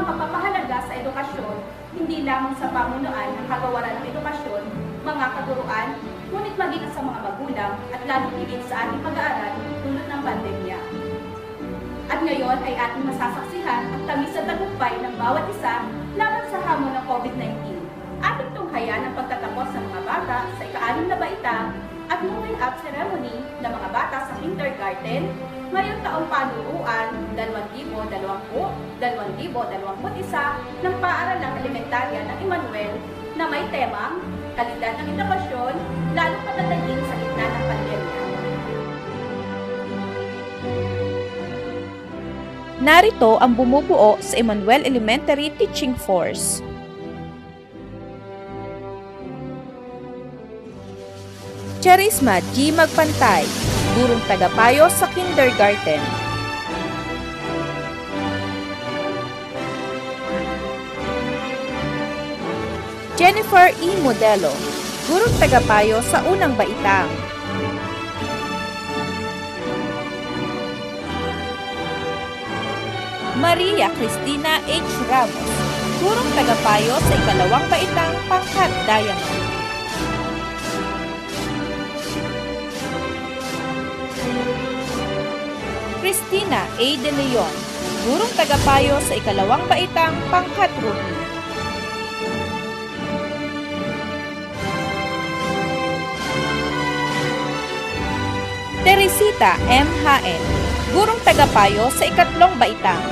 pagpapahalaga sa edukasyon, hindi lamang sa pamunuan ng kagawaran ng edukasyon, mga kaguruan, ngunit maging sa mga magulang at lalo higit sa ating pag-aaral dulot ng pandemya. At ngayon ay ating masasaksihan ang tamis at tagumpay ng bawat isa laban sa hamon ng COVID-19. Ating tunghayan ang pagtatapos ng mga bata sa ika-6 na baitang at moving up ceremony ng mga bata sa kindergarten ngayong taong panuruan 2020-2021 ng paaralang elementarya ng Emmanuel na may temang kalidad ng edukasyon lalong patatagin sa gitna ng pandemya. Narito ang bumubuo sa Emmanuel Elementary Teaching Force. Charisma G. Magpantay, gurong tagapayo sa kindergarten. Jennifer E. Modelo, gurong tagapayo sa unang baitang. Maria Cristina H. Ramos, gurong tagapayo sa ikalawang baitang pangkat Diamond. Cristina A. De Leon, gurong tagapayo sa ikalawang baitang pangkat Ruby. Teresita M. Haen, gurong tagapayo sa ikatlong baitang.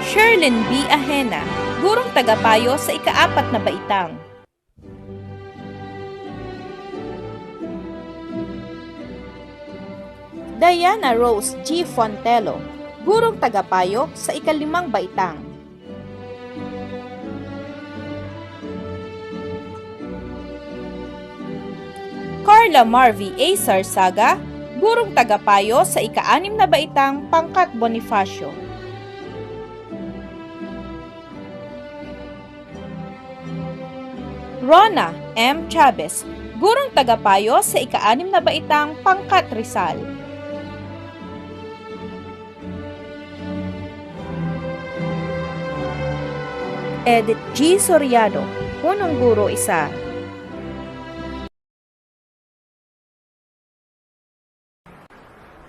Sherlyn B. Ahena, gurong tagapayo sa ika-4 na baitang. Diana Rose G. Fontelo, gurong tagapayo sa ika-5 baitang. Carla Marvy A. Sarsaga, gurong tagapayo sa ika-6 na baitang pangkat Bonifacio. Rona M. Chavez, gurong tagapayo sa ika-6 na baitang pangkat Rizal. Edith G. Soriano, punong guro 1.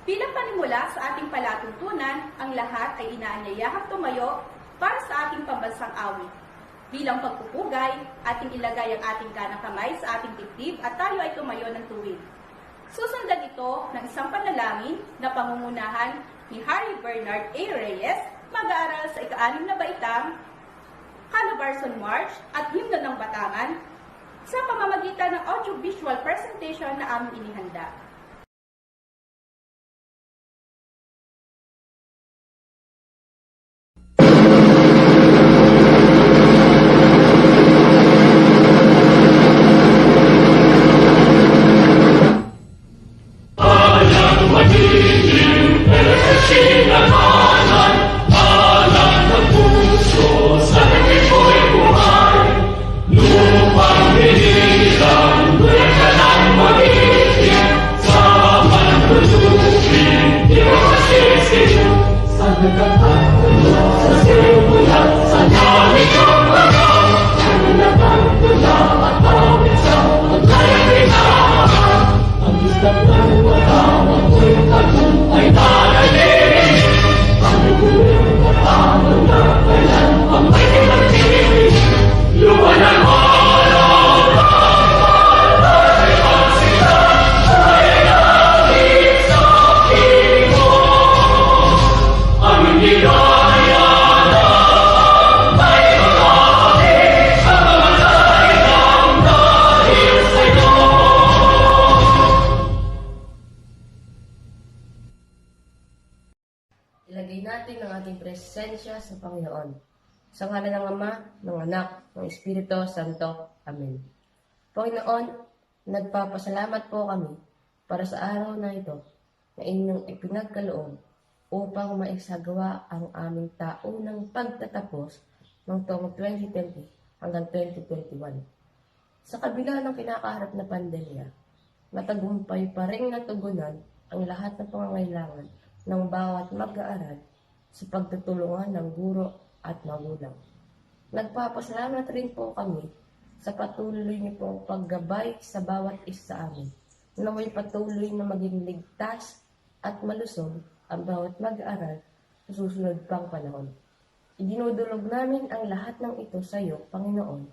Bilang panimula sa ating palatuntunan, ang lahat ay inaanyayahang tumayo para sa ating pambansang awit. Bilang pagpupugay, ating ilagay ang ating kanang kamay sa ating dibdib at tayo ay tumayo ng tuwid. Susundan ito ng isang panalangin na pangungunahan ni Harry Bernard A. Reyes, mag-aaral sa ika-6 na baitang Calabarzon March at Himno ng Batangan sa pamamagitan ng audio-visual presentation na aming inihanda. Ilagay natin ang ating presensya sa Panginoon. Sa ngalan ng Ama, ng Anak, ng Espiritu Santo. Amen. Panginoon, nagpapasalamat po kami para sa araw na ito na inyong ipinagkaloob upang maisagawa ang aming taunang pagtatapos ng taong 2020 hanggang 2021. Sa kabila ng kinakaharap na pandemya, matagumpay pa rin natugunan ang lahat ng pangangailangan ng bawat mag-aaral sa pagtutulungan ng guro at magulang. Nagpapasalamat rin po kami sa patuloy niyo pong paggabay sa bawat isa sa amin. Naway patuloy na maging ligtas at malusog ang bawat mag-aaral sa susunod pang panahon. Idinudulog namin ang lahat ng ito sa iyo, Panginoon,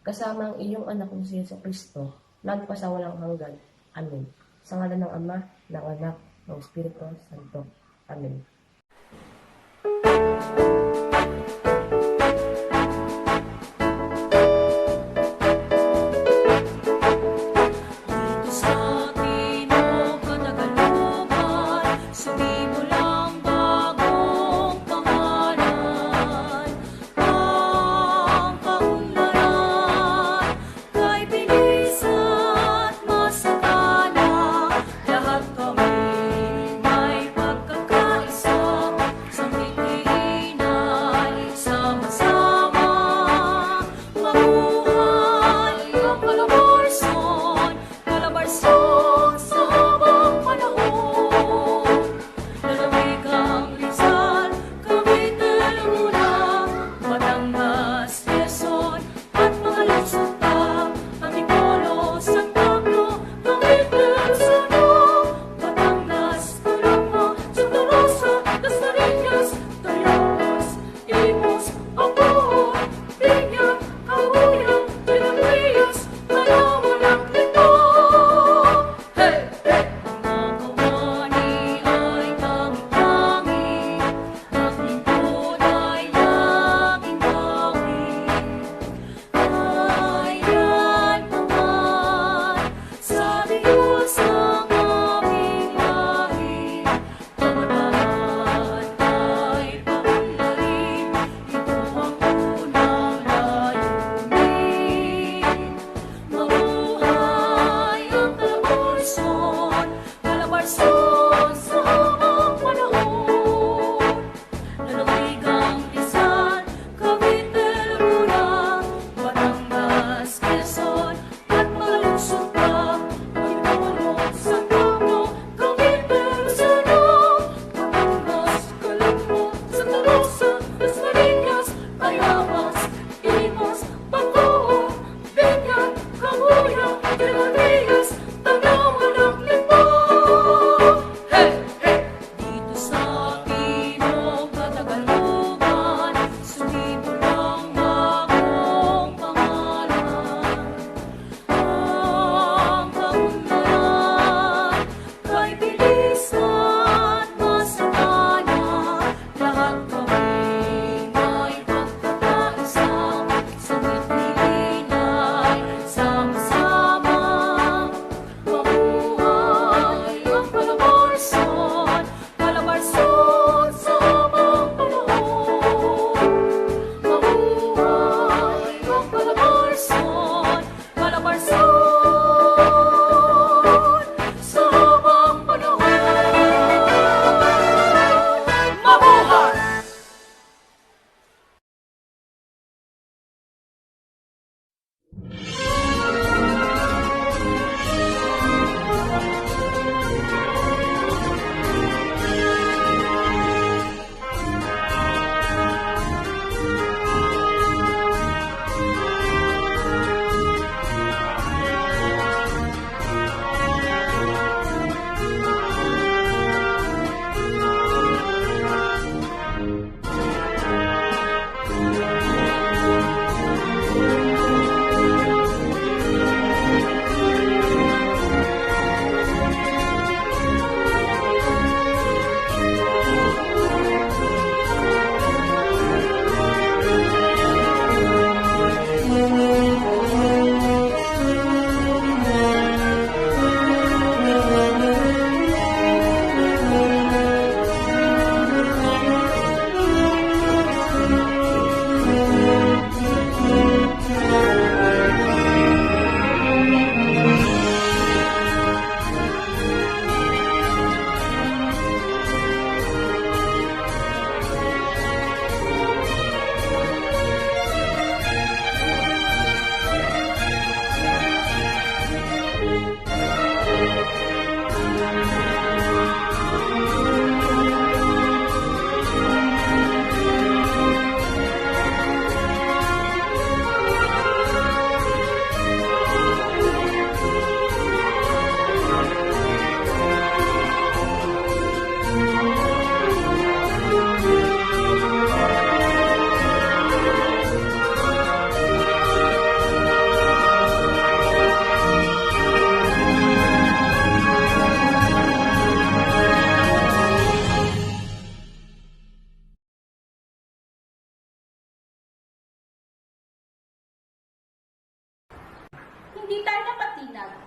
kasama ang iyong anak na si Jesucristo, nagpasawalang hanggan. Amen. Sa ngalan ng Ama, ng Anak, ng Espiritu Santo. Amen.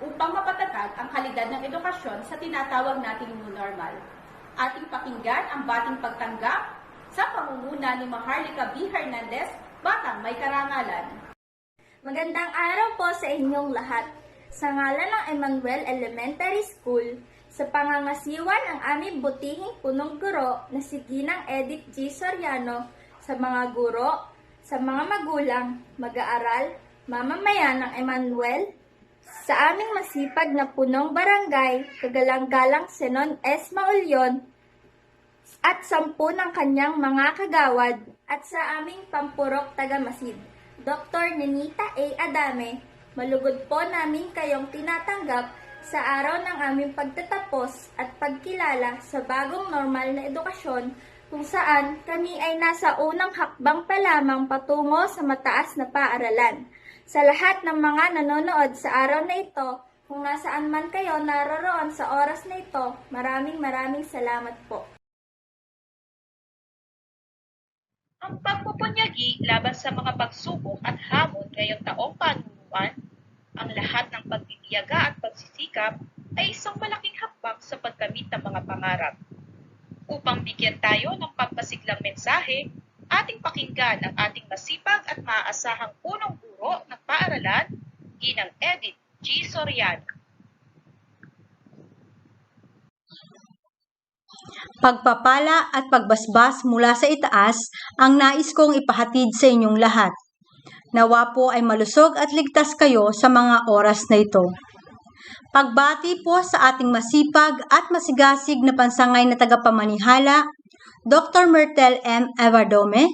upang mapatatag ang kalidad ng edukasyon sa tinatawag nating new normal. Ating pakinggan ang bating pagtanggap sa pangunguna ni Maharlika B. Hernandez, Batang May Karangalan. Magandang araw po sa inyong lahat. Sa ngalan ng Emmanuel Elementary School, sa pangangasiwa ng aming butihing punong guro na si Ginang Edith G. Soriano, sa mga guro, sa mga magulang, mag-aaral, mamamayan ng Emmanuel, sa aming masipag na punong barangay, kagalang-galang Senon S. Maulyon, at 10 ng kanyang mga kagawad, at sa aming pampurok taga-Masid, Dr. Nenita A. Adame, malugod po namin kayong tinatanggap sa araw ng aming pagtatapos at pagkilala sa bagong normal na edukasyon kung saan kami ay nasa unang hakbang pa lamang patungo sa mataas na paaralan. Sa lahat ng mga nanonood sa araw na ito, kung nasaan man kayo naroroon sa oras na ito, maraming salamat po. Ang pagpupunyagi laban sa mga pagsubok at hamon ngayong taong panunuan, ang lahat ng pagtitiyaga at pagsisikap ay isang malaking hakbang sa pagkamit ng mga pangarap. Upang bigyan tayo ng pagpasiglang mensahe, ating pakinggan ang ating masipag at maaasahang punong guro ng paaralan, Ginang Edith G. Soriano. Pagpapala at pagbasbas mula sa itaas ang nais kong ipahatid sa inyong lahat. Nawa po ay malusog at ligtas kayo sa mga oras na ito. Pagbati po sa ating masipag at masigasig na pansangay na tagapamanihala, Dr. Myrtle M. Evardome,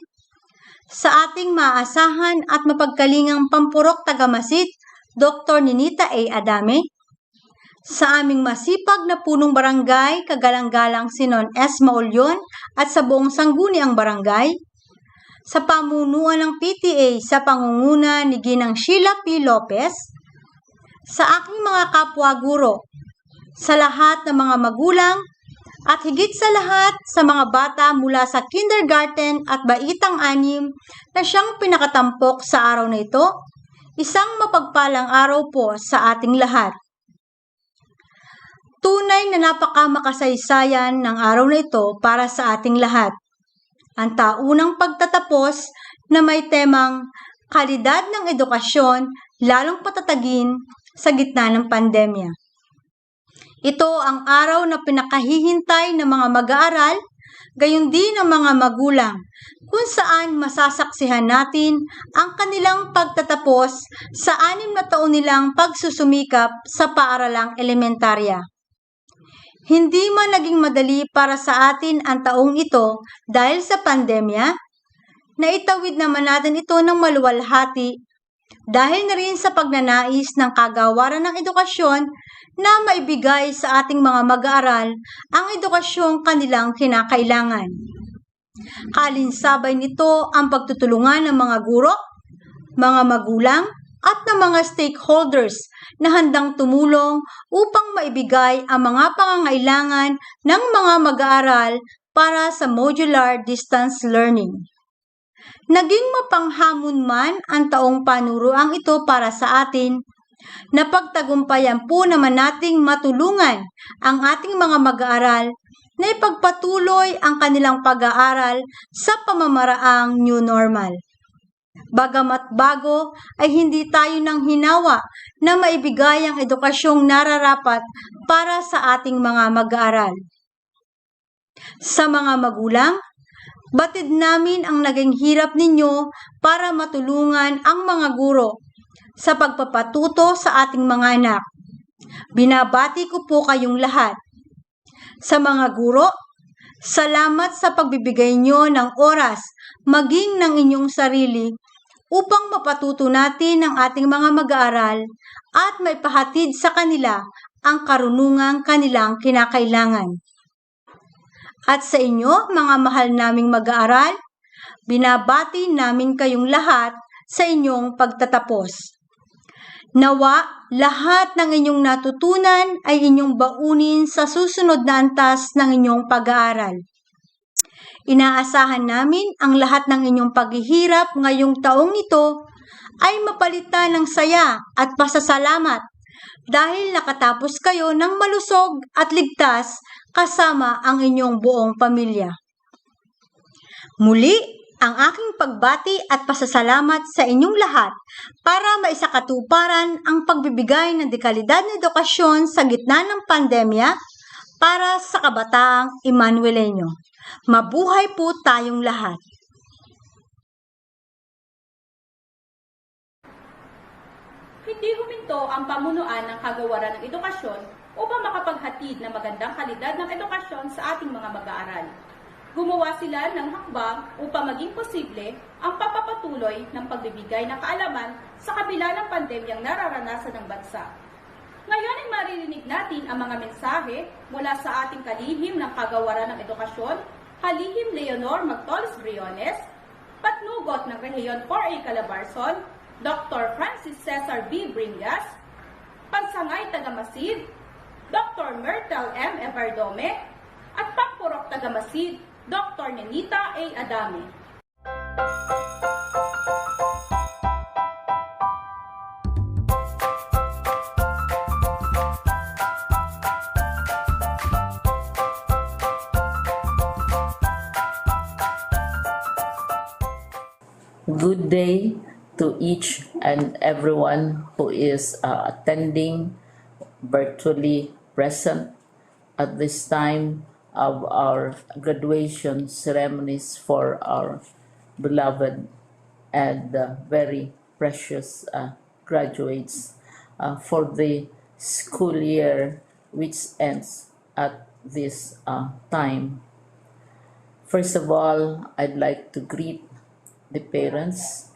sa ating maasahan at mapagkalingang pampurok taga-Masid, Dr. Nenita A. Adame, sa aming masipag na punong barangay, kagalang-galang Sinon S. Maulyon at sa buong sangguniang barangay, sa pamunuan ng PTA sa pangunguna ni Ginang Sheila P. Lopez, sa aking mga kapwa-guro, sa lahat ng mga magulang, at higit sa lahat sa mga bata mula sa kindergarten at baitang anim na siyang pinakatampok sa araw na ito, isang mapagpalang araw po sa ating lahat. Tunay na napakamakasaysayan ng araw na ito para sa ating lahat. Ang taunang pagtatapos na may temang kalidad ng edukasyon lalong patatagin sa gitna ng pandemya. Ito ang araw na pinakahihintay ng mga mag-aaral, gayon din ng mga magulang, kung saan masasaksihan natin ang kanilang pagtatapos sa 6 na taon nilang pagsusumikap sa paaralang elementarya. Hindi man naging madali para sa atin ang taong ito dahil sa pandemya, naitawid naman natin ito ng maluwalhati dahil na rin sa pagnanais ng kagawaran ng edukasyon na maibigay sa ating mga mag-aaral ang edukasyong kanilang kinakailangan. Kalinsabay nito ang pagtutulungan ng mga guro, mga magulang, at ng mga stakeholders na handang tumulong upang maibigay ang mga pangangailangan ng mga mag-aaral para sa modular distance learning. Naging mapanghamon man ang taong panuruang ito para sa atin, napagtagumpayan po naman nating matulungan ang ating mga mag-aaral na ipagpatuloy ang kanilang pag-aaral sa pamamaraang new normal. Bagamat bago ay hindi tayo nang hinawa na maibigay ang edukasyong nararapat para sa ating mga mag-aaral. Sa mga magulang, batid namin ang naging hirap ninyo para matulungan ang mga guro sa pagpapatuto sa ating mga anak. Binabati ko po kayong lahat. Sa mga guro, salamat sa pagbibigay nyo ng oras maging ng inyong sarili upang mapatuto natin ang ating mga mag-aaral at maipahatid sa kanila ang karunungang kanilang kinakailangan. At sa inyo, mga mahal naming mag-aaral, binabati namin kayong lahat sa inyong pagtatapos. Nawa, lahat ng inyong natutunan ay inyong baunin sa susunod na antas ng inyong pag-aaral. Inaasahan namin ang lahat ng inyong paghihirap ngayong taong ito ay mapalitan ng saya at pasasalamat dahil nakatapos kayo ng malusog at ligtas kasama ang inyong buong pamilya. Muli, ang aking pagbati at pasasalamat sa inyong lahat para maisakatuparan ang pagbibigay ng dekalidad na edukasyon sa gitna ng pandemya para sa kabataang Emmanuelenyo. Mabuhay po tayong lahat! Hindi huminto ang pamunuan ng kagawaran ng edukasyon upang makapaghatid ng magandang kalidad ng edukasyon sa ating mga mag-aaral. Gumawa sila ng hakbang upang maging posible ang pagpapatuloy ng pagbibigay ng kaalaman sa kabila ng pandemyang nararanasan ng bansa. Ngayon ay maririnig natin ang mga mensahe mula sa ating kalihim ng kagawaran ng edukasyon, Kalihim Leonor Magtolis Briones, Patnugot ng Rehiyon 4A Calabarzon, Dr. Francis Cesar B. Bringas, Pansangay Tagamasid, Dr. Myrtle M. Evardome, at Pangpurok Tagamasid, Dr. Nenita A. Adame. Good day to each and everyone who is attending virtually present at this time of our graduation ceremonies for our beloved and very precious graduates for the school year which ends at this time. First of all, I'd like to greet the parents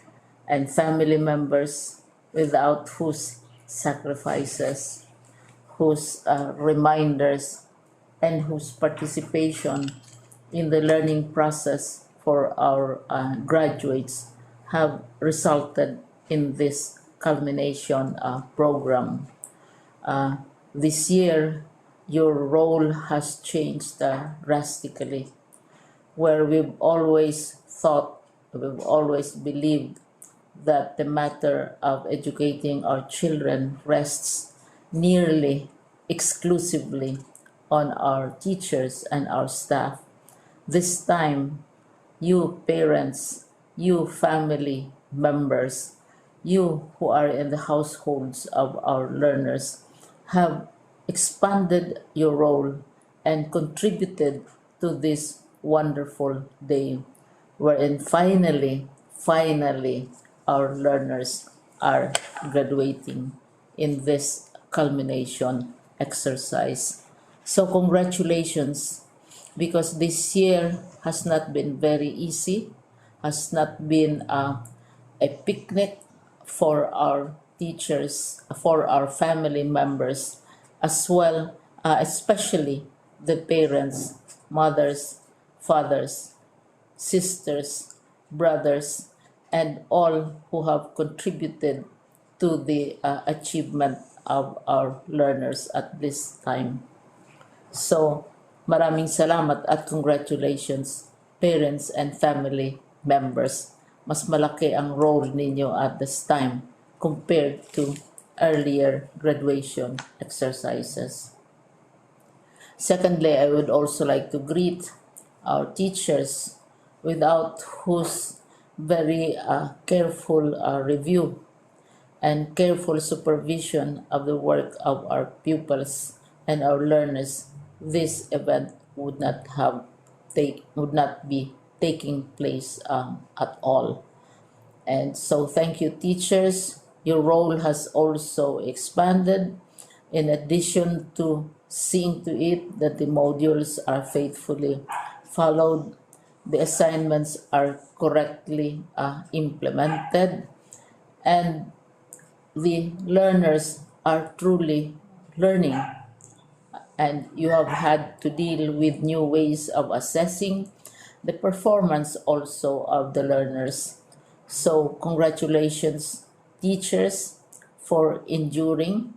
and family members without whose sacrifices, whose reminders, and whose participation in the learning process for our graduates have resulted in this culmination program. This year, your role has changed drastically, where we've always believed that the matter of educating our children rests nearly exclusively on our teachers and our staff. This time, you parents, you family members, you who are in the households of our learners have expanded your role and contributed to this wonderful day wherein finally, our learners are graduating in this culmination exercise. So congratulations, because this year has not been very easy, has not been a picnic for our teachers, for our family members, as well, especially the parents, mothers, fathers, sisters, brothers, and all who have contributed to the achievement of our learners at this time. So, maraming salamat at congratulations, parents and family members. Mas malaki ang role ninyo at this time compared to earlier graduation exercises. Secondly, I would also like to greet our teachers, without whose very careful review and careful supervision of the work of our pupils and our learners, this event would not be taking place at all. And so thank you, teachers. Your role has also expanded, in addition to seeing to it that the modules are faithfully followed, the assignments are correctly implemented, and the learners are truly learning. And you have had to deal with new ways of assessing the performance also of the learners. So congratulations, teachers, for enduring,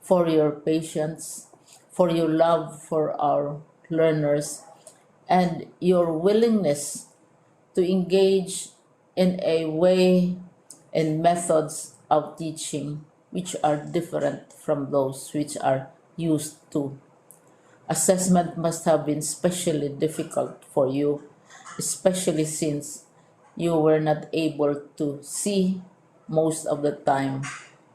for your patience, for your love for our learners, and your willingness to engage in a way and methods of teaching which are different from those which are used to. Assessment must have been especially difficult for you, especially since you were not able to see most of the time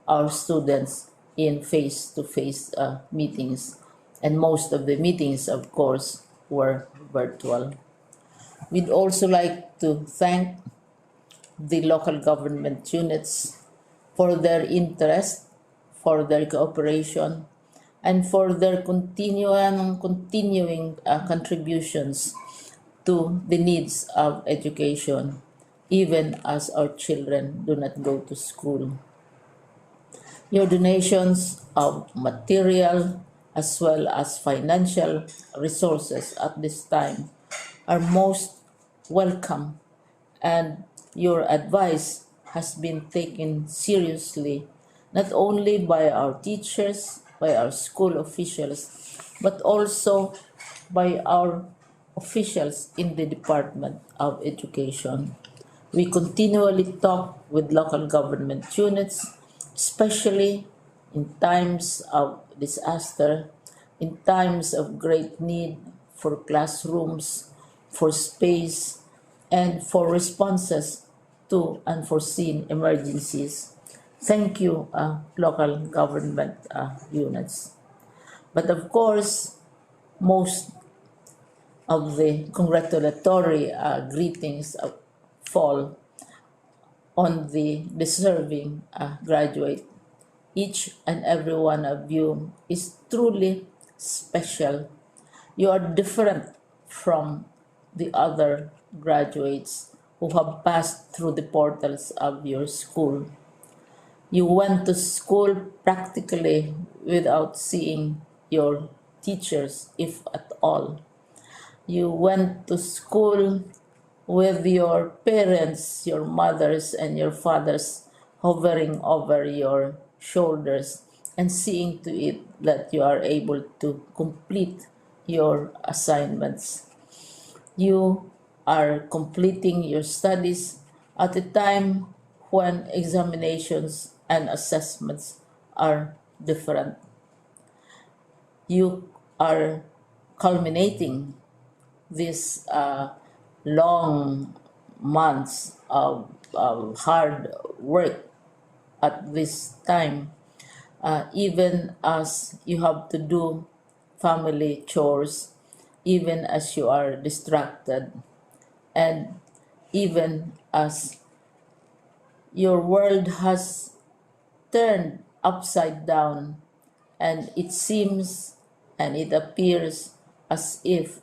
our students in face-to-face meetings, and most of the meetings, of course, were virtual. We'd also like to thank the local government units for their interest, for their cooperation, and for their continuing contributions to the needs of education, even as our children do not go to school. Your donations of material as well as financial resources at this time are most welcome, and your advice has been taken seriously not only by our teachers, by our school officials, but also by our officials in the Department of Education. We continually talk with local government units, especially in times of disaster, in times of great need for classrooms, for space, and for responses to unforeseen emergencies. Thank you, local government units. But of course, most of the congratulatory greetings fall on the deserving graduate. Each and every one of you is truly special. You are different from the other graduates who have passed through the portals of your school. You went to school practically without seeing your teachers, if at all. You went to school with your parents, your mothers, and your fathers hovering over your shoulders and seeing to it that you are able to complete your assignments. You are completing your studies at a time when examinations and assessments are different. You are culminating these long months of hard work at this time, even as you have to do family chores, even as you are distracted, and even as your world has turned upside down, and it seems and it appears as if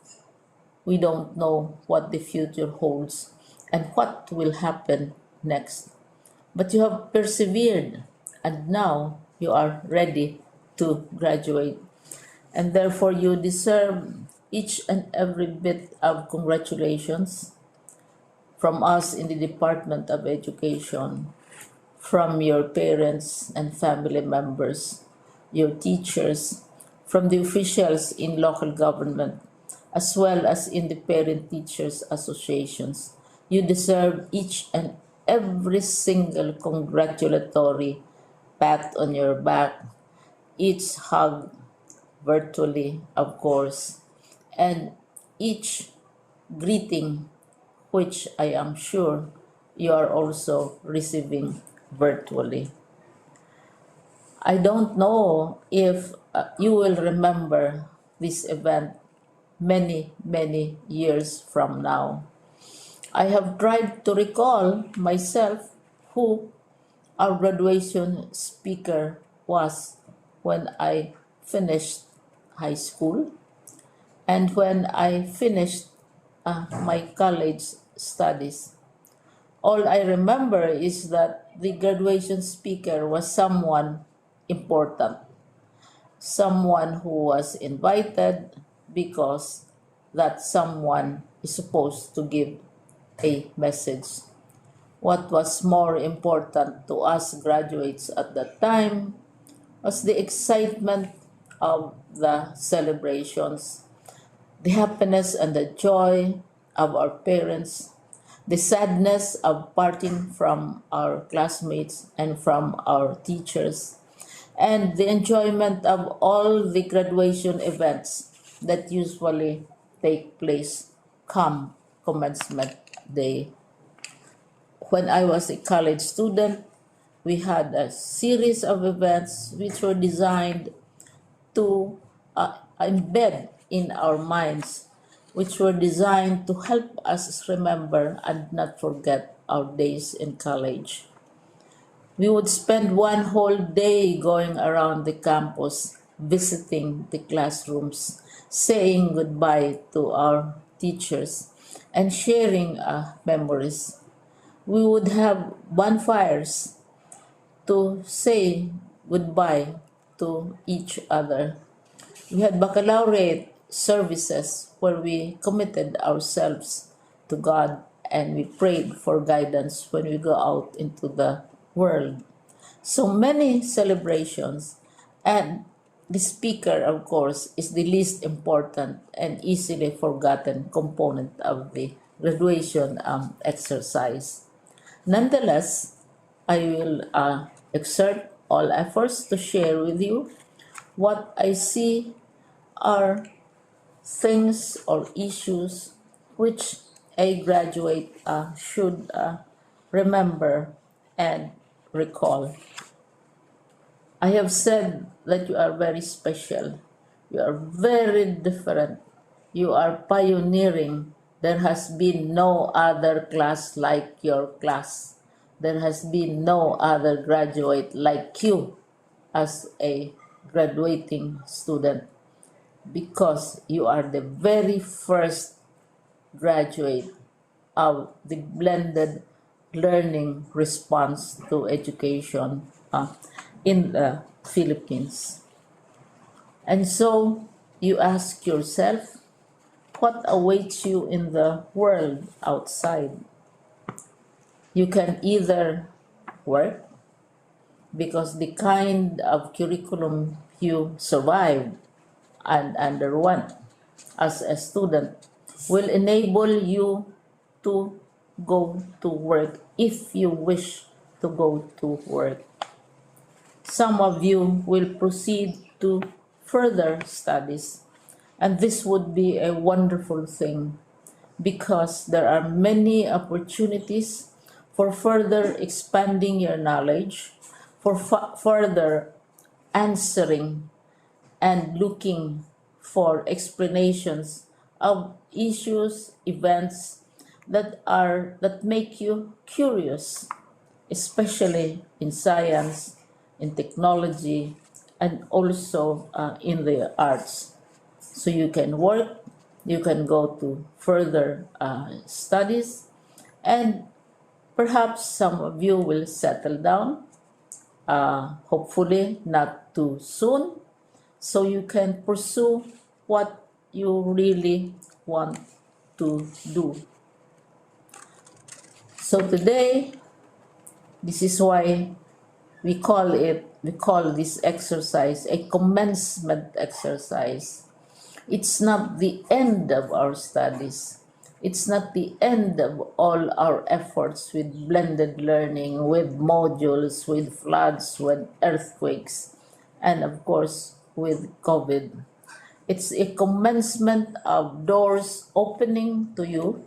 we don't know what the future holds and what will happen next. But you have persevered, and now you are ready to graduate. And therefore, you deserve each and every bit of congratulations from us in the Department of Education, from your parents and family members, your teachers, from the officials in local government, as well as in the parent teachers associations. You deserve each and every single congratulatory pat on your back, each hug virtually, of course, and each greeting, which I am sure you are also receiving virtually. I don't know if you will remember this event many years from now. I have tried to recall myself who our graduation speaker was when I finished high school and when I finished my college studies. All I remember is that the graduation speaker was someone important, someone who was invited because that someone is supposed to give a message. What was more important to us graduates at that time was the excitement of the celebrations, the happiness and the joy of our parents, the sadness of parting from our classmates and from our teachers, and the enjoyment of all the graduation events that usually take place come commencement day. When I was a college student, we had a series of events which were designed to embed in our minds, which were designed to help us remember and not forget our days in college. We would spend one whole day going around the campus, visiting the classrooms, saying goodbye to our teachers, and sharing memories. We would have bonfires to say goodbye to each other. We had baccalaureate services where we committed ourselves to God and we prayed for guidance when we go out into the world. So many celebrations, and the speaker, of course, is the least important and easily forgotten component of the graduation exercise. Nonetheless, I will exert all efforts to share with you what I see are things or issues which a graduate should remember and recall. I have said that you are very special. You are very different. You are pioneering. There has been no other class like your class. There has been no other graduate like you as a graduating student because you are the very first graduate of the blended learning response to education in the Philippines. And so you ask yourself, what awaits you in the world outside? You can either work because the kind of curriculum you survived and underwent as a student will enable you to go to work if you wish to go to work. Some of you will proceed to further studies, and this would be a wonderful thing because there are many opportunities for further expanding your knowledge, for further answering and looking for explanations of issues, events that make you curious, especially in science, in technology, and also in the arts. So you can work, you can go to further studies, and perhaps some of you will settle down, hopefully not too soon, so you can pursue what you really want to do. So today, this is why we call this exercise a commencement exercise. It's not the end of our studies. It's not the end of all our efforts with blended learning, with modules, with floods, with earthquakes, and of course with COVID. It's a commencement of doors opening to you.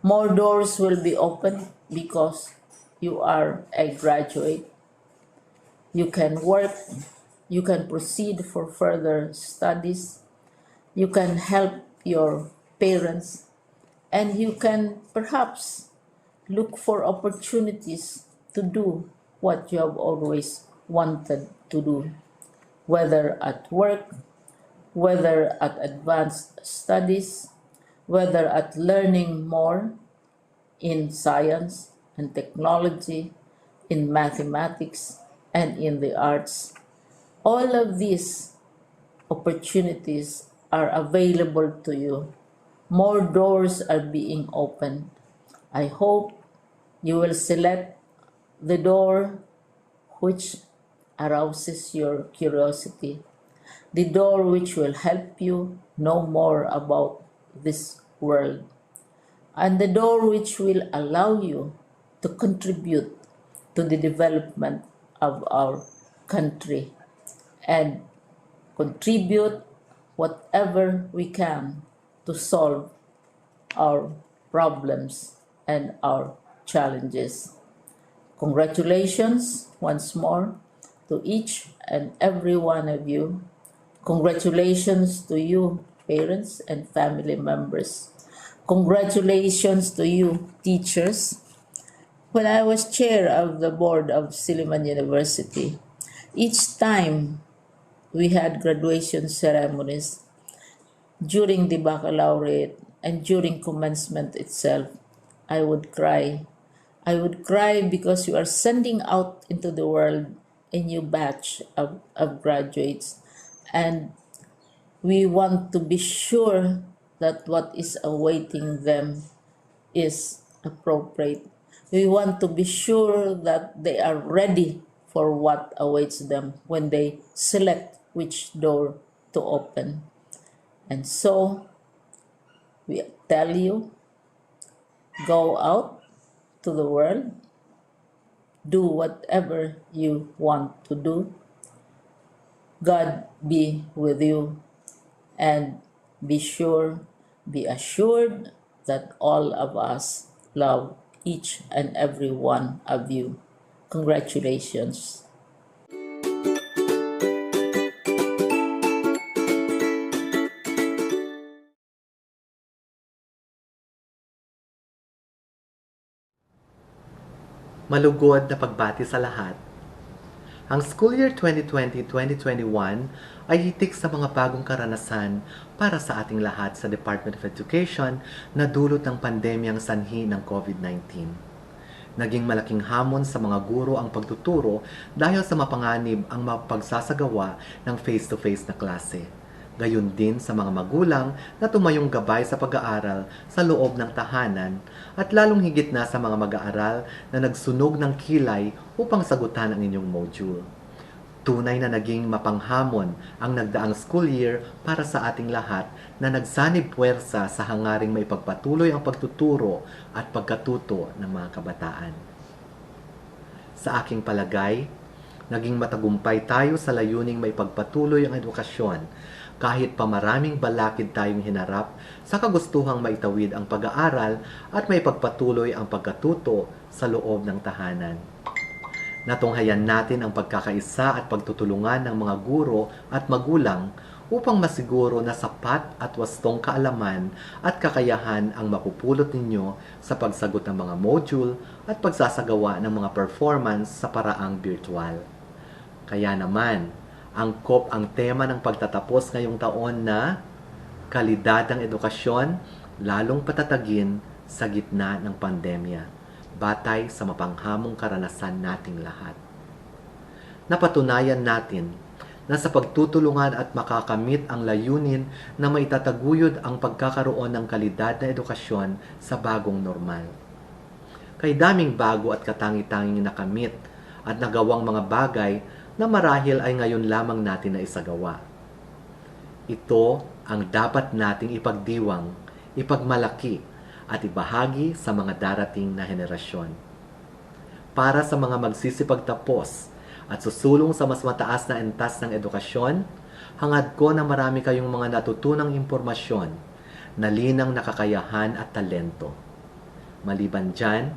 More doors will be opened because you are a graduate. You can work, you can proceed for further studies, you can help your parents, and you can perhaps look for opportunities to do what you have always wanted to do, whether at work, whether at advanced studies, whether at learning more in science and technology, in mathematics, and in the arts. All of these opportunities are available to you. More doors are being opened. I hope you will select the door which arouses your curiosity, the door which will help you know more about this world, and the door which will allow you to contribute to the development of our country and contribute whatever we can to solve our problems and our challenges. Congratulations once more to each and every one of you. Congratulations to you, parents and family members. Congratulations to you, teachers. When I was chair of the board of Silliman University, each time we had graduation ceremonies, during the baccalaureate and during commencement itself, I would cry. I would cry because you are sending out into the world a new batch of graduates, and we want to be sure that what is awaiting them is appropriate. We want to be sure that they are ready for what awaits them when they select which door to open. And so, we tell you, go out to the world, do whatever you want to do. God be with you, and be assured that all of us love each and every one of you. Congratulations. Malugod na pagbati sa lahat. Ang school year 2020-2021 ay hitik sa mga bagong karanasan para sa ating lahat sa Department of Education na dulot ng pandemyang sanhi ng COVID-19. Naging malaking hamon sa mga guro ang pagtuturo dahil sa mapanganib ang mapagsasagawa ng face-to-face na klase. Gayon din sa mga magulang na tumayong gabay sa pag-aaral sa loob ng tahanan at lalong higit na sa mga mag-aaral na nagsunog ng kilay upang sagutan ang inyong module. Tunay na naging mapanghamon ang nagdaang school year para sa ating lahat na nagsanib puwersa sa hangaring maipagpatuloy ang pagtuturo at pagkatuto ng mga kabataan. Sa aking palagay, naging matagumpay tayo sa layuning maipagpatuloy ang edukasyon kahit pa maraming balakid tayong hinarap sa kagustuhang maitawid ang pag-aaral at maipagpatuloy ang pagkatuto sa loob ng tahanan. Natunghayan natin ang pagkakaisa at pagtutulungan ng mga guro at magulang upang masiguro na sapat at wastong kaalaman at kakayahan ang mapupulot ninyo sa pagsagot ng mga module at pagsasagawa ng mga performance sa paraang virtual. Kaya naman, angkop ang tema ng pagtatapos ngayong taon na kalidad ng edukasyon, lalong patatagin sa gitna ng pandemya, batay sa mapanghamong karanasan nating lahat. Napatunayan natin na sa pagtutulungan at makakamit ang layunin na maitataguyod ang pagkakaroon ng kalidad na edukasyon sa bagong normal. Kay daming bago at katangi-tanging nakamit at nagawang mga bagay na marahil ay ngayon lamang natin na isagawa. Ito ang dapat nating ipagdiwang, ipagmalaki at ibahagi sa mga darating na henerasyon. Para sa mga magsisipagtapos at susulong sa mas mataas na antas ng edukasyon, hangad ko na marami kayong mga natutunang impormasyon na linang nakakayahan at talento. Maliban dyan,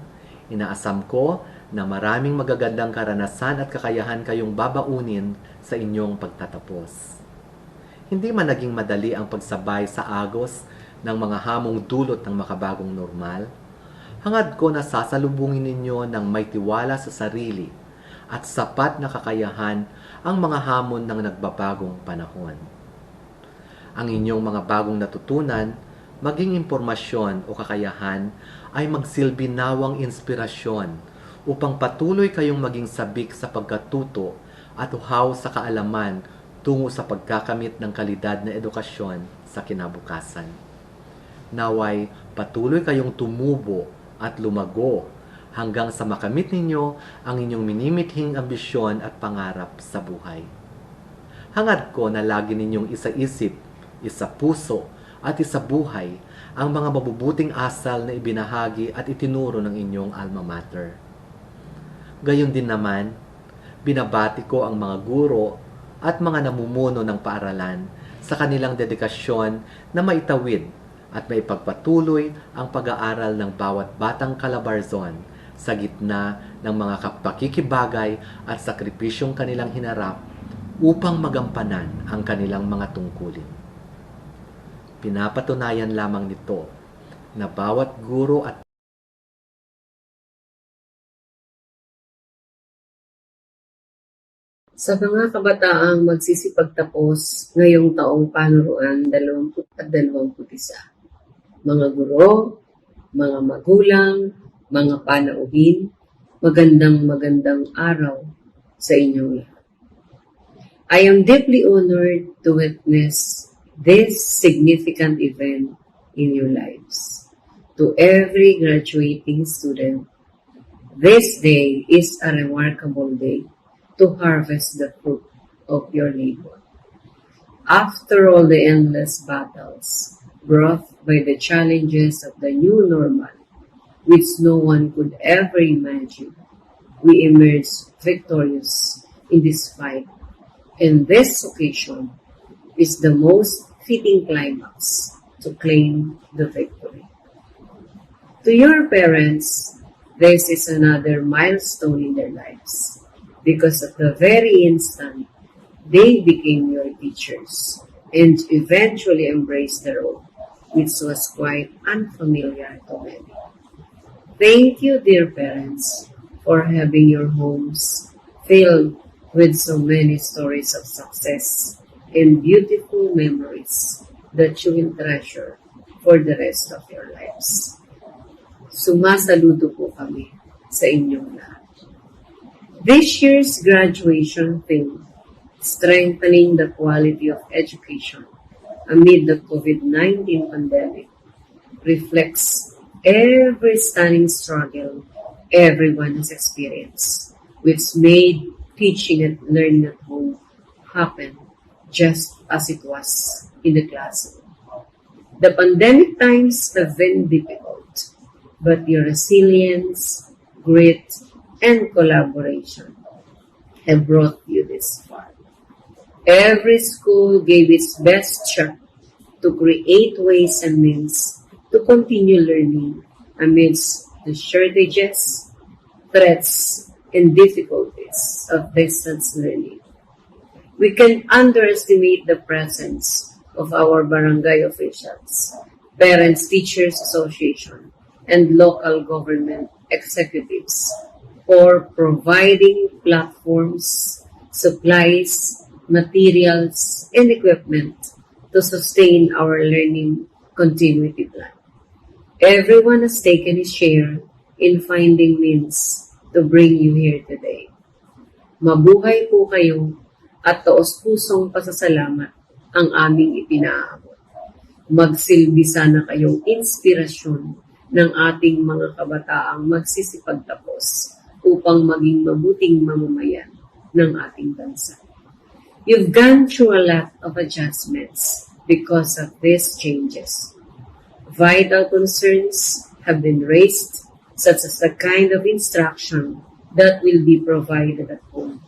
inaasam ko na maraming magagandang karanasan at kakayahan kayong babaunin sa inyong pagtatapos. Hindi man naging madali ang pagsabay sa agos ng mga hamong dulot ng makabagong normal, hangad ko na sasalubungin ninyo ng may tiwala sa sarili at sapat na kakayahan ang mga hamon ng nagbabagong panahon. Ang inyong mga bagong natutunan, maging impormasyon o kakayahan, ay magsilbi nawang inspirasyon upang patuloy kayong maging sabik sa pagkatuto at uhaw sa kaalaman tungo sa pagkakamit ng kalidad na edukasyon sa kinabukasan. Naway patuloy kayong tumubo at lumago hanggang sa makamit ninyo ang inyong minimithing ambisyon at pangarap sa buhay. Hangad ko na lagi ninyong isa-isip, isa-puso at isa-buhay ang mga mabubuting asal na ibinahagi at itinuro ng inyong alma mater. Gayon din naman, Binabati ko ang mga guro at mga namumuno ng paaralan sa kanilang dedikasyon na maitawid at maipagpatuloy ang pag-aaral ng bawat batang Calabarzon sa gitna ng mga pakikibagay at sakripisyong kanilang hinarap upang magampanan ang kanilang mga tungkulin. Pinapatunayan lamang nito na bawat guro at Sa mga kabataang magsisipagtapos ngayong taong panuruan 2021, mga guro, mga magulang, mga panauhin, magandang araw sa inyong lahat. I am deeply honored to witness this significant event in your lives. To every graduating student, this day is a remarkable day to harvest the fruit of your labor. After all the endless battles brought by the challenges of the new normal, which no one could ever imagine, we emerged victorious in this fight, and this occasion is the most fitting climax to claim the victory. To your parents, this is another milestone in their lives, because at the very instant they became your teachers and eventually embraced the role, which was quite unfamiliar to many. Thank you, dear parents, for having your homes filled with so many stories of success and beautiful memories that you will treasure for the rest of your lives. Sumasaludo po kami sa inyong lahat. This year's graduation theme, Strengthening the Quality of Education Amid the COVID-19 Pandemic, reflects every stunning struggle everyone has experienced, which made teaching and learning at home happen just as it was in the classroom. The pandemic times have been difficult, but your resilience, grit, and collaboration have brought you this far. Every school gave its best shot to create ways and means to continue learning amidst the shortages, threats, and difficulties of distance learning. We can underestimate the presence of our barangay officials, Parents Teachers Association, and local government executives for providing platforms, supplies, materials, and equipment to sustain our learning continuity plan. Everyone has taken his share in finding means to bring you here today. Mabuhay po kayo at taos-pusong pasasalamat ang aming ipinaabot. Magsilbi sana kayong inspirasyon ng ating mga kabataang magsisipagtapos upang maging mabuting mamamayan ng ating bansa. You've gone through a lot of adjustments because of these changes. Vital concerns have been raised, such as the kind of instruction that will be provided at home,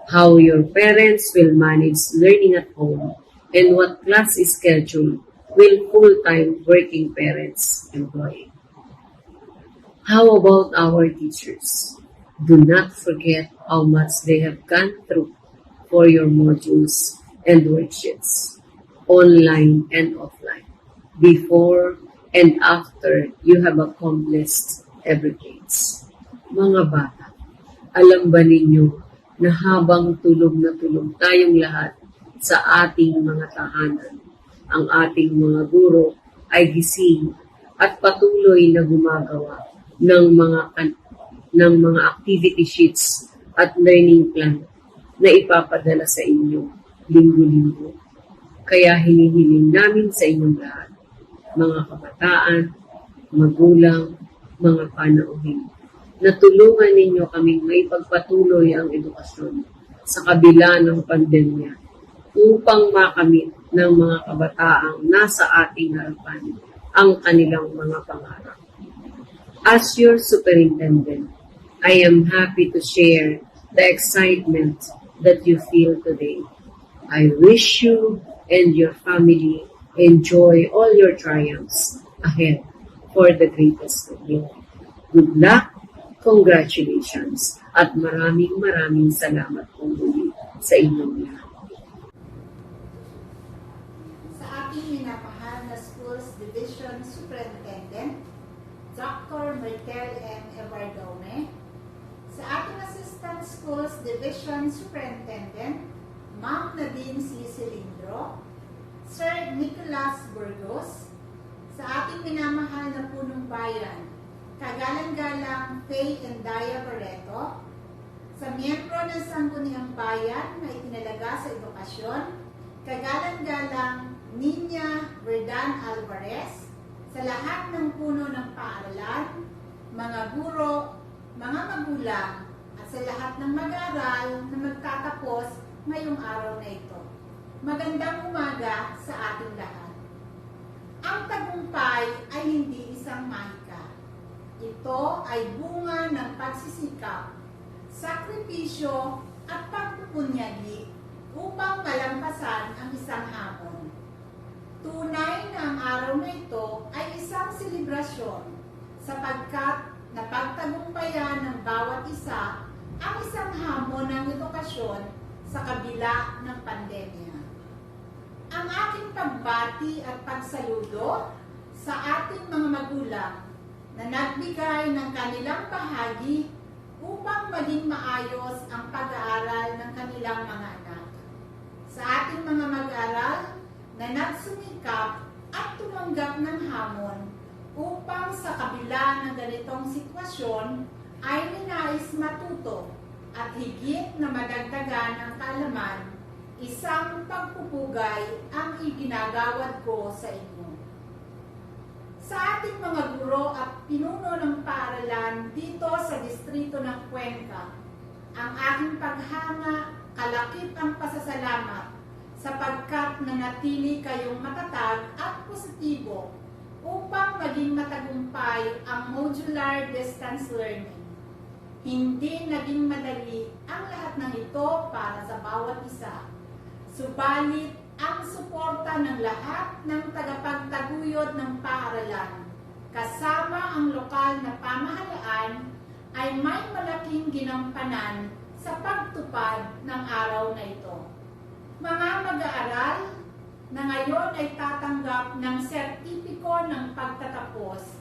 how your parents will manage learning at home, and what class schedule will full-time working parents employ. How about our teachers? Do not forget how much they have gone through for your modules and worksheets, online and offline, before and after you have accomplished everything. Mga bata, alam ba ninyo na habang tulog na tulog tayong lahat sa ating mga tahanan, ang ating mga guro ay gising at patuloy na gumagawa ng mga activity sheets at learning plan na ipapadala sa inyo linggo-linggo. Kaya hinihiling namin sa inyong lahat, mga kabataan, magulang, mga panauhin, na tulungan ninyo kaming maipagpatuloy ang edukasyon sa kabila ng pandemya upang makamit ng mga kabataang nasa ating harapan ang kanilang mga pangarap. As your superintendent, I am happy to share the excitement that you feel today. I wish you and your family enjoy all your triumphs ahead for the greatest of you. Good luck, congratulations, at maraming salamat po muli sa inyong lahat. Sa ating minamahal na Schools Division Superintendent, Dr. Mertel M. Evardome, sa ating Assistant Schools Division Superintendent, Ma'am Nadine C. Cilindro, Sir Nicholas Burgos, sa ating minamahal na punong bayan, kagalang-galang Faye and Daya Barreto, sa miyembro ng Sangguniang Bayan na itinalaga sa edukasyon, kagalang-galang Nina Verdan Alvarez, sa lahat ng puno ng paaralan, mga guro, mga magulang, at sa lahat ng mag-aaral na magtatapos ngayong araw na ito. Magandang umaga sa ating lahat. Ang tagumpay ay hindi isang mahika. Ito ay bunga ng pagsisikap, sakripisyo at pagpupunyagi upang malampasan ang isang hamon. Tunay na ang araw na ito ay isang selebrasyon sapagkat napagtagumpayan ng bawat isa ang isang hamon ng edukasyon sa kabila ng pandemya. Ang aking pagbati at pagsaludo sa ating mga magulang na nagbigay ng kanilang bahagi upang maging maayos ang pag-aaral ng kanilang mga anak. Sa ating mga mag-aaral na nagsumikap at tumanggap ng hamon upang sa kabila ng ganitong sitwasyon ay ninais matuto at higit na madagdagan ang kaalaman, isang pagpupugay ang iginagawad ko sa inyo. Sa ating mga guro at pinuno ng paaralan dito sa distrito ng Cuenca, ang aking paghanga, kalakip ang pasasalamat sapagkat nanatili kayong matatag at positibo upang maging matagumpay ang modular distance learning. Hindi naging madali ang lahat ng ito para sa bawat isa. Subalit, ang suporta ng lahat ng tagapagtaguyod ng paaralan, kasama ang lokal na pamahalaan, ay may malaking ginampanan sa pagtupad ng araw na ito. Mga mag-aaral na ngayon ay tatanggap ng sertipiko ng pagtatapos,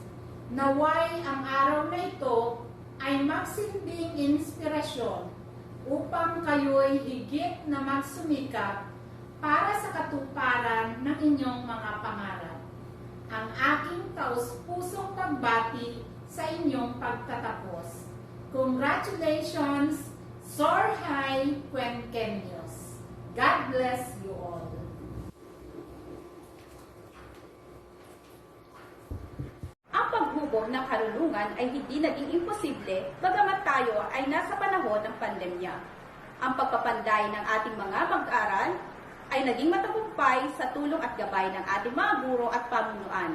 naway ang araw na ito ay magsilbing inspirasyon upang kayo'y higit na magsumikap para sa katuparan ng inyong mga pangarap. Ang aking taus-pusong pagbati sa inyong pagtatapos. Congratulations, Soar High Cuenqueños. God bless you all. Ang paghubog ng karunungan ay hindi naging imposible bagamat tayo ay nasa panahon ng pandemya. Ang pagpapanday ng ating mga mag-aral ay naging matagumpay sa tulong at gabay ng ating mga guro at pamunuan.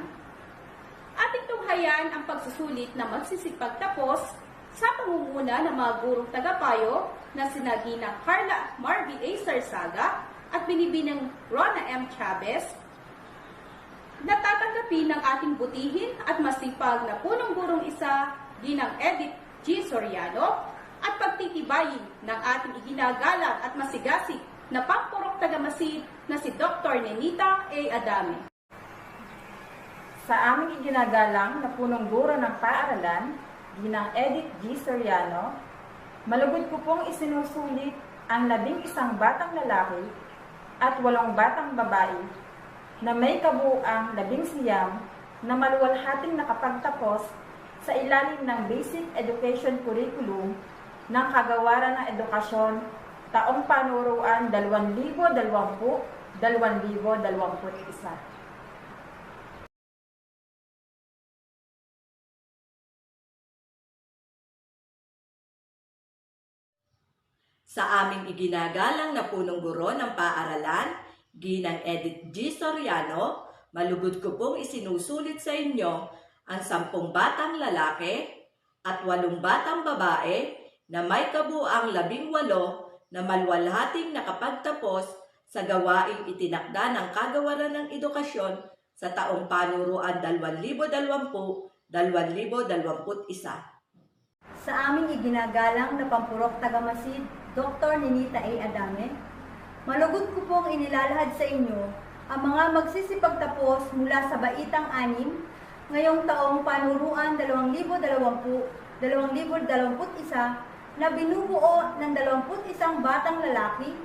Ating tunghayan ang pagsusulit na magsisipagtapos sa pangunguna ng mga gurong tagapayo na sina Gina Carla Marby A. Sarsaga at Binibining Rona M. Chavez, natatanggapin ng ating butihin at masipag na punong-gurong isa, Ginang Edith G. Soriano, at pagtitibayin ng ating iginagalang at masigasig na pangpurok tagamasid na si Dr. Nenita A. Adame. Sa aming iginagalang na punong guro ng paaralan, Ginang Edith G. Soriano, malugod ko pong isinusulit ang 11 batang lalaki at 8 batang babae na may kabuuang 19 na maluwalhating nakapagtapos sa ilalim ng Basic Education Curriculum ng Kagawaran ng Edukasyon taong panuruan 2020-2021. Sa aming iginagalang na punong guro ng paaralan, Ginang Edith G. Soriano, malugod ko pong isinusulit sa inyo ang 10 batang lalaki at 8 batang babae na may kabuang 18 na maluwalhating nakapagtapos sa gawaing itinakda ng Kagawaran ng Edukasyon sa taong panuruan 2020-2021. Sa aming iginagalang na pampurok tagamasid, Dr. Ninita A. Adame, malugod ko pong inilalahad sa inyo ang mga magsisipagtapos mula sa Baitang 6 ngayong taong panuruan 2020-2021 na binubuo ng 21 batang lalaki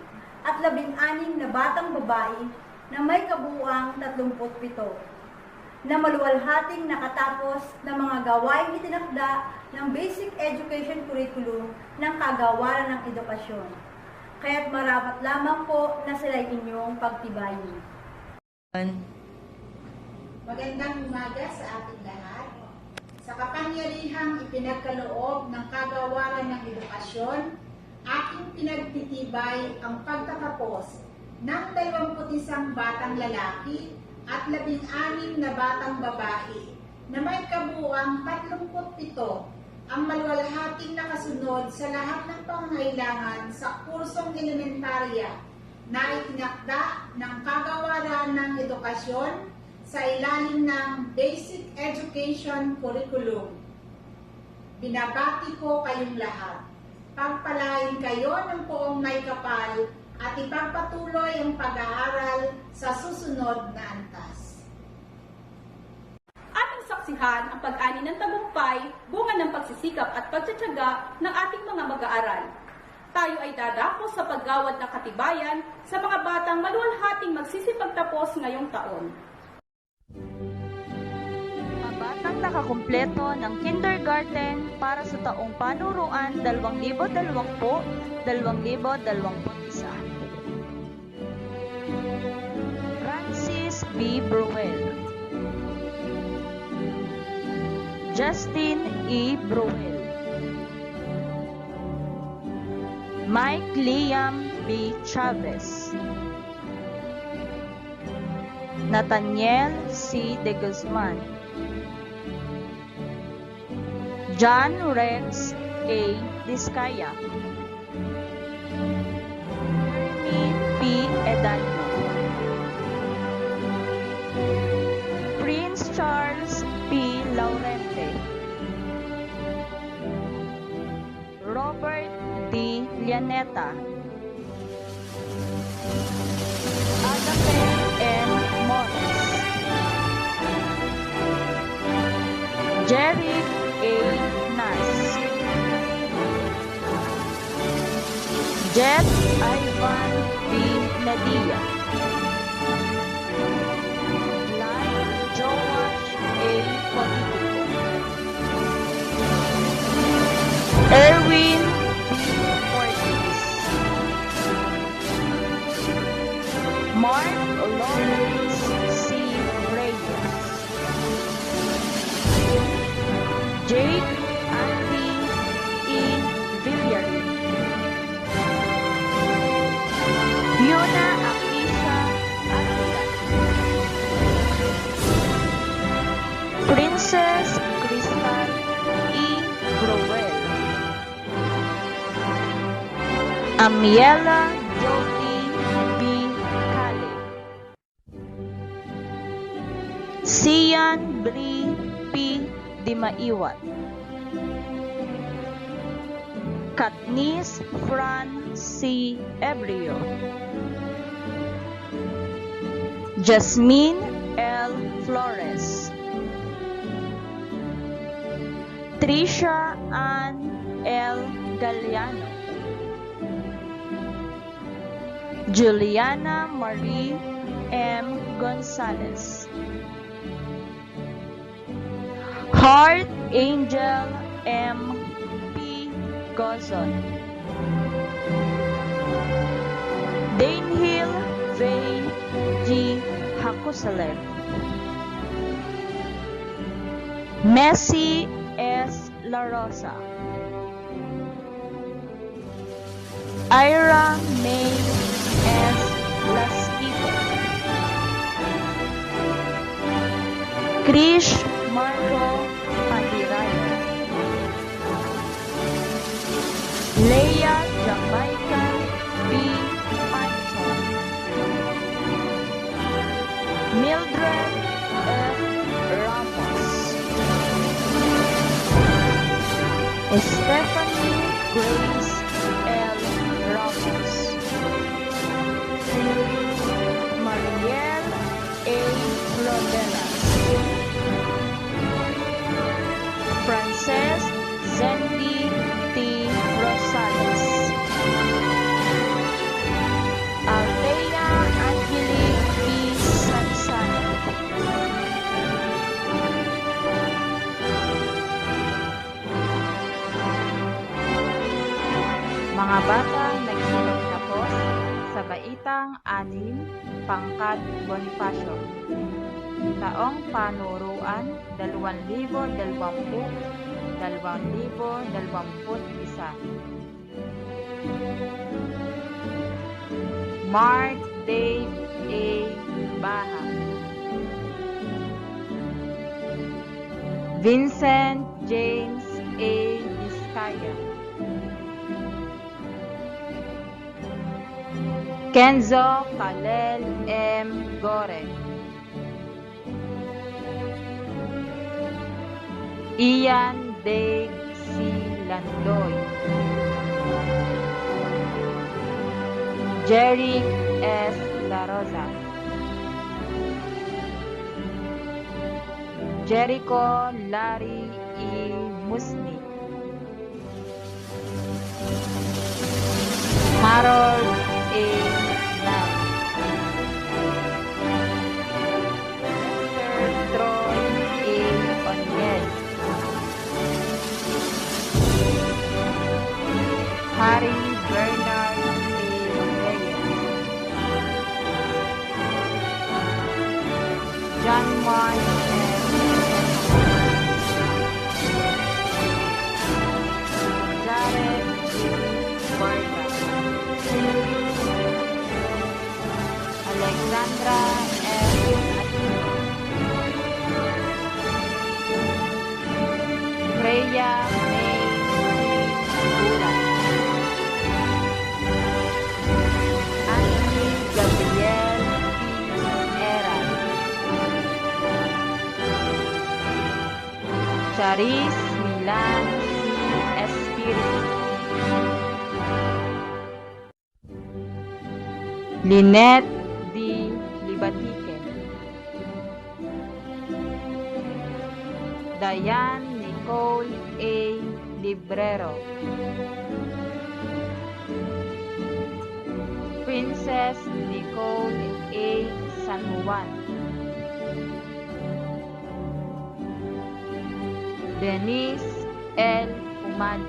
at 16 na batang babae na may kabuuang 37 na maluwalhating nakatapos ng mga gawaing itinakda ng Basic Education Curriculum ng Kagawaran ng Edukasyon. Kaya't marapat lamang po na sila'y inyong pagtibayin. Magandang umaga sa ating lahat. Sa kapangyarihang ipinagkaloob ng Kagawaran ng Edukasyon, aking pinagtitibay ang pagtatapos ng 21 batang lalaki at 16 na batang babae na may kabuuang 37 ang maluwalhating nakasunod sa lahat ng pangangailangan sa kursong elementarya na itinakda ng Kagawaran ng Edukasyon sa ilalim ng Basic Education Curriculum. Binabati ko kayong lahat. Pagpalain kayo ng poong may kapal at ipagpatuloy ang pag-aaral sa susunod na antas. Ating saksihan ang pag-ani ng tagumpay, bunga ng pagsisikap at pagtsatsaga ng ating mga mag-aaral. Tayo ay dadako sa paggawad ng katibayan sa mga batang maluwalhating magsisipagtapos ngayong taon. Mga batang nakakumpleto ng kindergarten para sa taong panuruan 2020-2021. Francis B. Bruel, Justin E. Bruel, Mike Liam B. Chavez, Nathaniel C. De Guzman, John Rex A. Discaya, Hermie P. Edanio, Prince Charles P. Laurente, Robert D. Llaneta, Agape M. Morris, Jerry A. Nas, Jet Ivan B. Nadia, Lai Joash A. Politico, Erwin B. Ortiz, Mark Lawrence C. Reyes, Jake Andy E. Villarin, Fiona Akisha Aguilar, Princess Crystal E. Growell, Amiela Jody B. Kale, Sian Bri P. Dimaiwat, Katniss Fran C. Ebrio, Jasmine L. Flores, Trisha Ann L. Galliano, Juliana Marie M. Gonzalez, Heart Angel M. P. Gozon, Danehill Vey G. Hakusalev, Messi S. La Rosa, Ira May S. Lasquito, Krish Marco Pandirayo, Mildred F. Ramos, Stephanie Grace L. Ramos, Mariel A. Rodelas, Frances Zendi T. Rosales, Althea Angelique P. Sansana, mga batang nagsilap-tapos sa Baitang 6, Pangkad Bonifacio, taong panuruan 2020-2021. Mark Dave A. Baha, Vincent James A. Vizcaya, Kenzo Kalel M. Gore, Ian Dave C. Landoy, Jerry S. La Rosa, Jericho Larry E. Musni, Harold A. Lam, Sir Troy A. Oniel, Harry Bernard A. Reyes, John Juan M. Jared G. Varga, Alexandra M. Aquino, Freya May Bulan, Annie Gabriel P. Era, Charis Milan C. Espiritu, Lynette D. Libatique, Diane Nicole A. Librero, Princess Nicole A. San Juan, Denise L. Umali,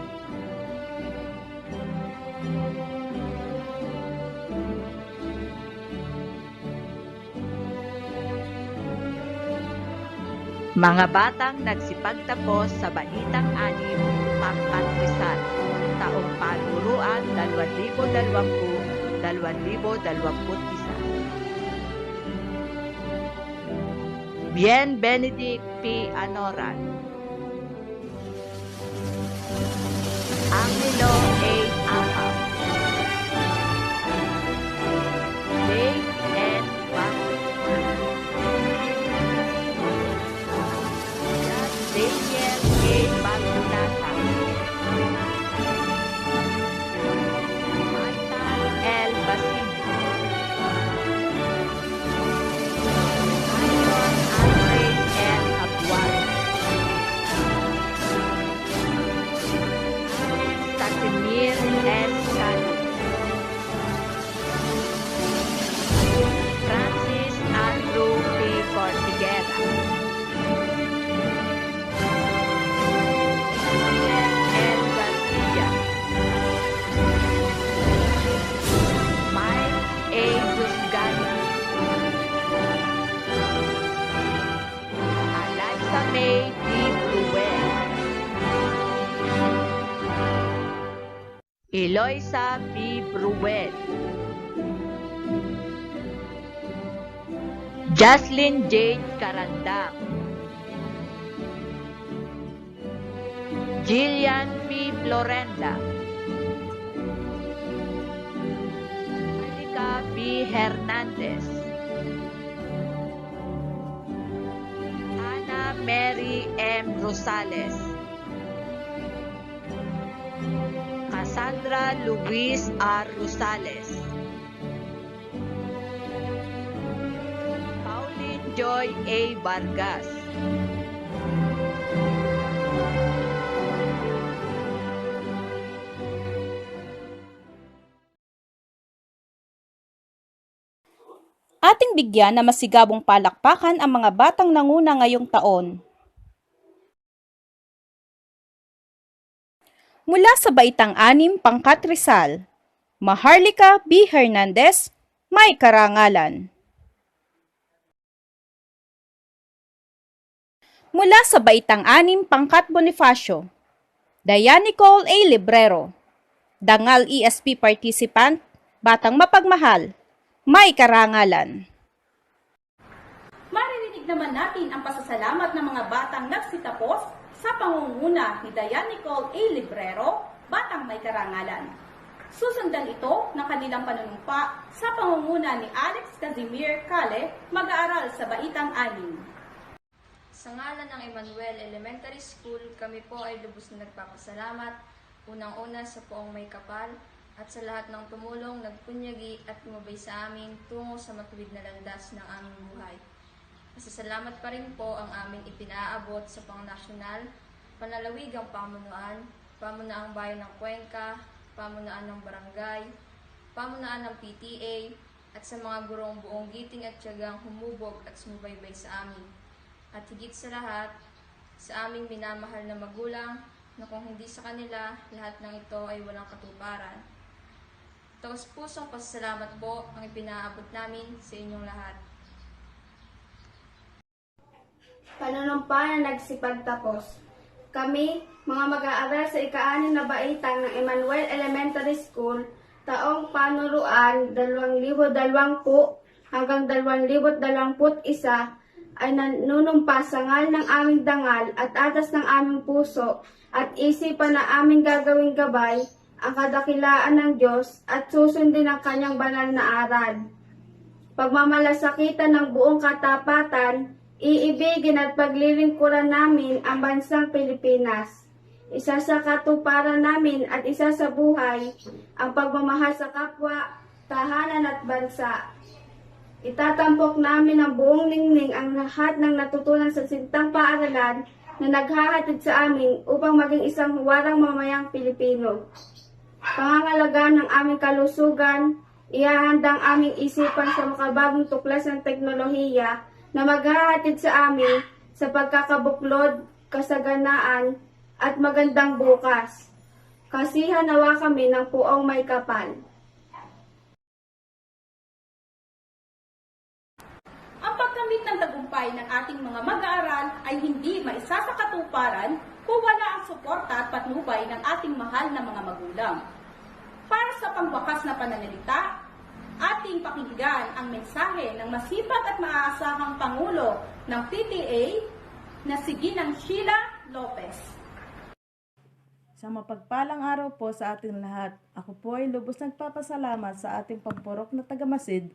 mga batang nagsipagtapos sa Baitang 6, Pangkad Rizal, taong panuruan 2020-2021. Bien Benedict P. Anoran, Angelo A. Ahab, Dave N. Bang, Daniel A. Balgunata, Marta L. Basilio, Iron Andre L. Capuan, Casimir S. Cali, Francis Andrew P. Cortiguera, L. Garcia, Mike A. Dusgaya, Alexa May D. Bruel, Eloisa B. Bruel, Jocelyn Jade Carandang, Jillian P. Florenda, Malika B. Hernandez, Mary M. Rosales, Cassandra Luis R. Rosales, Pauline Joy A. Vargas, Ating bigyan na masigabong palakpakan ang mga batang nanguna ngayong taon. Mula sa Baitang 6, Pangkat Rizal, Maharlika B. Hernandez, may karangalan. Mula sa Baitang 6, Pangkat Bonifacio, Diane Nicole A. Librero, Dangal ESP Participant, Batang Mapagmahal, may karangalan. Maririnig naman natin ang pasasalamat ng mga batang nagsitapos sa pangunguna ni Diane Nicole A. Librero, Batang May Karangalan. Susundan ito ng kanilang panunumpa sa pangunguna ni Alex Casimir Cale, mag-aaral sa Baitang 6. Sa ngalan ng Emmanuel Elementary School, kami po ay lubos na nagpapasalamat, unang-una sa poong may kapal, at sa lahat ng tumulong, nagpunyagi at tumabay sa amin tungo sa matuwid na landas ng aming buhay. Masasalamat pa rin po ang aming ipinaabot sa pangnasyonal, panlalawigang pamunuan, pamunaang bayan ng Cuenca, pamunaan ng barangay, pamunaan ng PTA, at sa mga gurong buong giting at tiyagang humubog at sumubaybay sa amin. At higit sa lahat, sa aming minamahal na magulang, na kung hindi sa kanila, lahat ng ito ay walang katuparan. Taos-pusong pasasalamat po ang ipinaabot namin sa inyong lahat. Panunumpa na nagsipagtapos. Kami, mga mag-aaral sa ika-6 na baitang ng Emmanuel Elementary School, taong panuruan 2020 hanggang 2021, ay nanunumpa sa ngal ng aming dangal at atas ng aming puso at isipan na aming gagawing gabay ang kadakilaan ng Diyos at susundin ang kanyang banal na aral. Pagmamalasakitan ng buong katapatan, iibigin at paglilingkuran namin ang bansang Pilipinas. Isa sa katuparan namin at isa sa buhay ang pagmamahal sa kapwa, tahanan at bansa. Itatampok namin ng buong ningning ang lahat ng natutunan sa sintang paaralan na naghahatid sa amin upang maging isang huwarang mamayang Pilipino. Pangangalagaan ng aming kalusugan, ihahandang aming isipan sa makabagong tuklas ng teknolohiya na maghahatid sa amin sa pagkakabuklod, kasaganaan, at magandang bukas. Kasihan nawa kami ng puong may kapal. Ang pagkamit ng tagumpay ng ating mga mag-aaral ay hindi maisasakatuparan kung wala ang suporta at patnubay ng ating mahal na mga magulang. Para sa pangwakas na pananalita, ating pakinggan ang mensahe ng masipag at maaasahang Pangulo ng PTA na si Ginang Sheila Lopez. Sa mapagpalang araw po sa ating lahat, ako po ay lubos nagpapasalamat sa ating pampurok na tagamasid,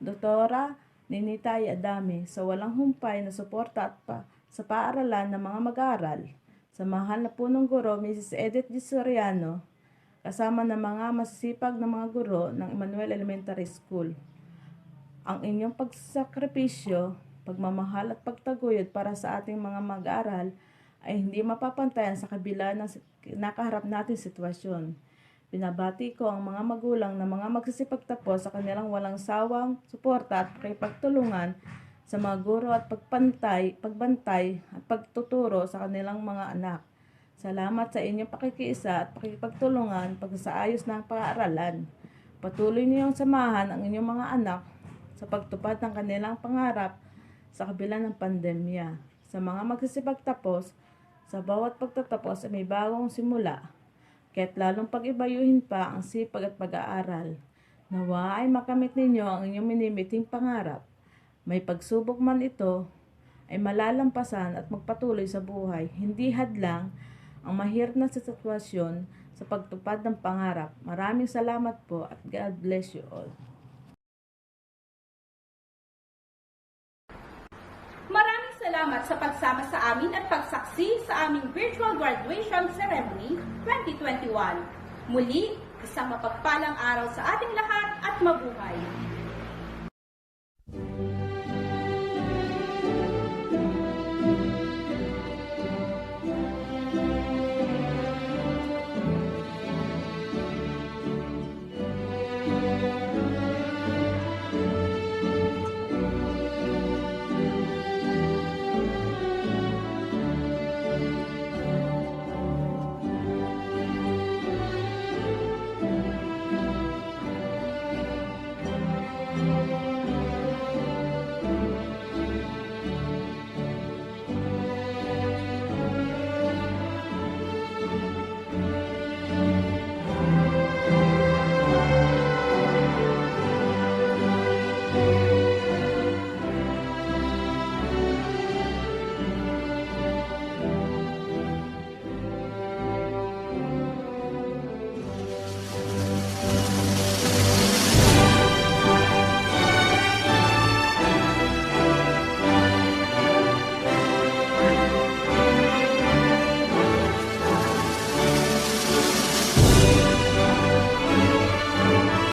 Doktora Ninitay Adami, sa walang humpay na suporta at sa paaralan ng mga mag-aaral, sa mahal na punong guro, Mrs. Edith G. Soriano, kasama ng mga masisipag na mga guro ng Emmanuel Elementary School. Ang inyong pagsakripisyo, pagmamahal at pagtaguyod para sa ating mga mag-aaral ay hindi mapapantayan sa kabila ng nakaharap natin sitwasyon. Binabati ko ang mga magulang na mga magsisipagtapos sa kanilang walang sawang suporta at pakipagtulungan sa mga guro at pagbantay at pagtuturo sa kanilang mga anak. Salamat sa inyong pakikiisa at pakipagtulungan pagsaayos ng paaralan. Patuloy niyong samahan ang inyong mga anak sa pagtupad ng kanilang pangarap sa kabila ng pandemya. Sa mga magsisipagtapos, sa bawat pagtatapos ay may bagong simula, kaya't lalong pag-ibayuhin pa ang sipag at pag-aaral. Nawa ay makamit ninyo ang inyong minimiting pangarap. May pagsubok man ito, ay malalampasan at magpatuloy sa buhay. Hindi hadlang ang mahirap na sitwasyon sa pagtupad ng pangarap. Maraming salamat po at God bless you all. Maraming salamat salamat sa pagsama sa amin at pagsaksi sa aming virtual graduation ceremony 2021. Muli, isang mapagpalang araw sa ating lahat at mabuhay!